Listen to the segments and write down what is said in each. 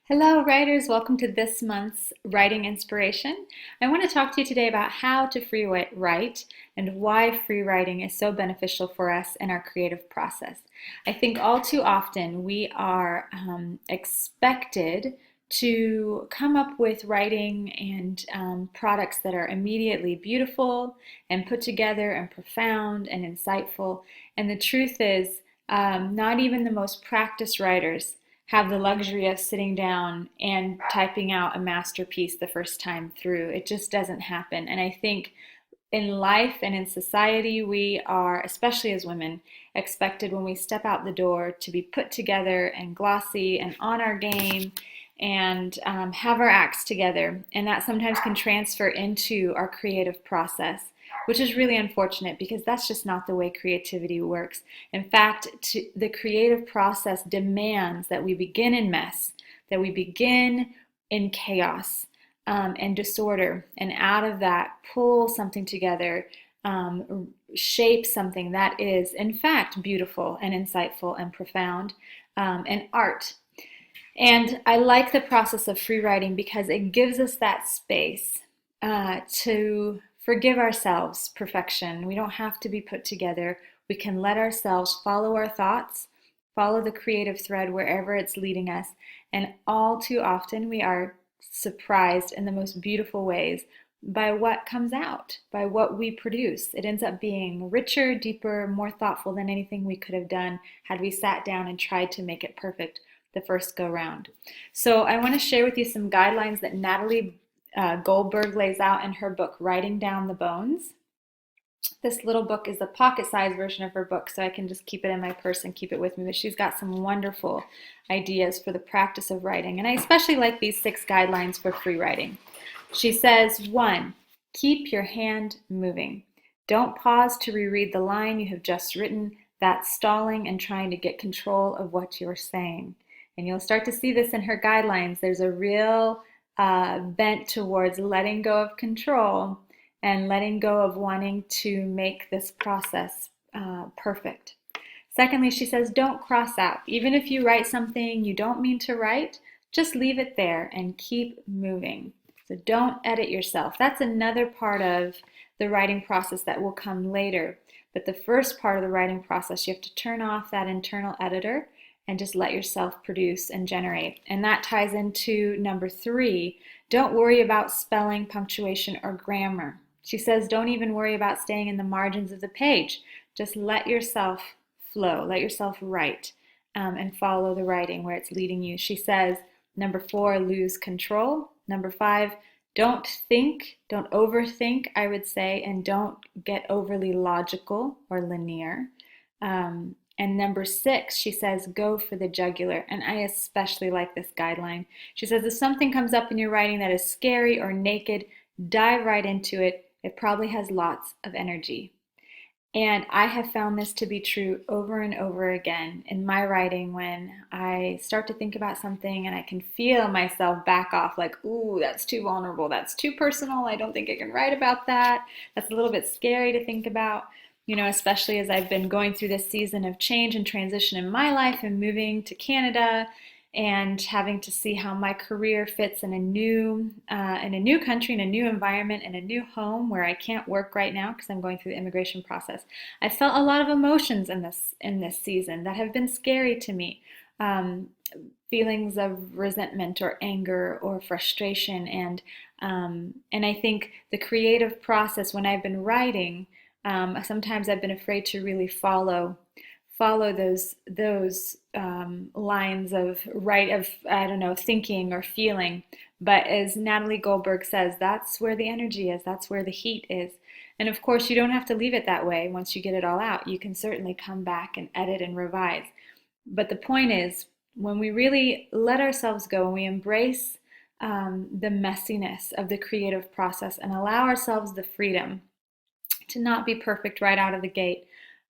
Hello, writers. Welcome to this month's Writing Inspiration. I want to talk to you today about how to free write and why free writing is so beneficial for us in our creative process. I think all too often we are expected to come up with writing and products that are immediately beautiful and put together and profound and insightful. And the truth is, not even the most practiced writers have the luxury of sitting down and typing out a masterpiece the first time through. It just doesn't happen. And I think in life and in society, we are, especially as women, expected when we step out the door to be put together and glossy and on our game and have our acts together. And that sometimes can transfer into our creative process, which is really unfortunate because that's just not the way creativity works. In fact, the creative process demands that we begin in mess, that we begin in chaos and disorder, and out of that pull something together, shape something that is in fact beautiful and insightful and profound, and art. And I like the process of free writing because it gives us that space to forgive ourselves perfection. We don't have to be put together. We can let ourselves follow our thoughts, follow the creative thread wherever it's leading us. And all too often we are surprised in the most beautiful ways by what comes out, by what we produce. It ends up being richer, deeper, more thoughtful than anything we could have done had we sat down and tried to make it perfect the first go round. So I want to share with you some guidelines that Natalie Goldberg lays out in her book, Writing Down the Bones. This little book is the pocket-sized version of her book, so I can just keep it in my purse and keep it with me. But she's got some wonderful ideas for the practice of writing. And I especially like these 6 guidelines for free writing. She says, 1, keep your hand moving. Don't pause to reread the line you have just written. That's stalling and trying to get control of what you're saying. And you'll start to see this in her guidelines. There's a real bent towards letting go of control and letting go of wanting to make this process perfect. Secondly, she says, don't cross out. Even if you write something you don't mean to write, just leave it there and keep moving. So don't edit yourself. That's another part of the writing process that will come later. But the first part of the writing process, you have to turn off that internal editor and just let yourself produce and generate. And that ties into number 3, don't worry about spelling, punctuation, or grammar. She says don't even worry about staying in the margins of the page. Just let yourself flow, let yourself write, and follow the writing where it's leading you. She says number 4, lose control. Number 5, don't overthink, I would say, and don't get overly logical or linear. And number 6, she says, go for the jugular. And I especially like this guideline. She says, if something comes up in your writing that is scary or naked, dive right into it. It probably has lots of energy. And I have found this to be true over and over again in my writing when I start to think about something and I can feel myself back off like, ooh, that's too vulnerable. That's too personal. I don't think I can write about that. That's a little bit scary to think about. Especially as I've been going through this season of change and transition in my life and moving to Canada and having to see how my career fits in a new country, in a new environment, in a new home where I can't work right now because I'm going through the immigration process. I felt a lot of emotions in this season that have been scary to me. Feelings of resentment or anger or frustration, and I think the creative process when I've been writing. Sometimes I've been afraid to really follow those lines of I don't know, thinking or feeling. But as Natalie Goldberg says, that's where the energy is. That's where the heat is. And of course, you don't have to leave it that way. Once you get it all out, you can certainly come back and edit and revise. But the point is, when we really let ourselves go and we embrace the messiness of the creative process and allow ourselves the freedom to not be perfect right out of the gate.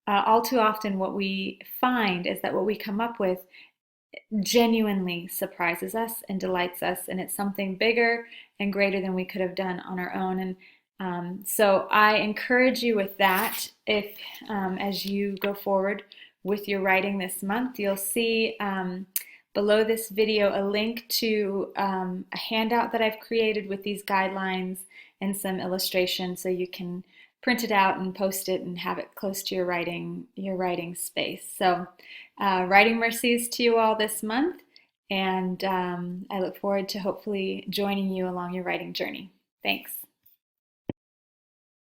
All too often what we find is that what we come up with genuinely surprises us and delights us, and it's something bigger and greater than we could have done on our own. And so I encourage you with that. If as you go forward with your writing this month, you'll see below this video a link to a handout that I've created with these guidelines and some illustrations so you can print it out and post it and have it close to your writing space. So writing mercies to you all this month, and I look forward to hopefully joining you along your writing journey. Thanks.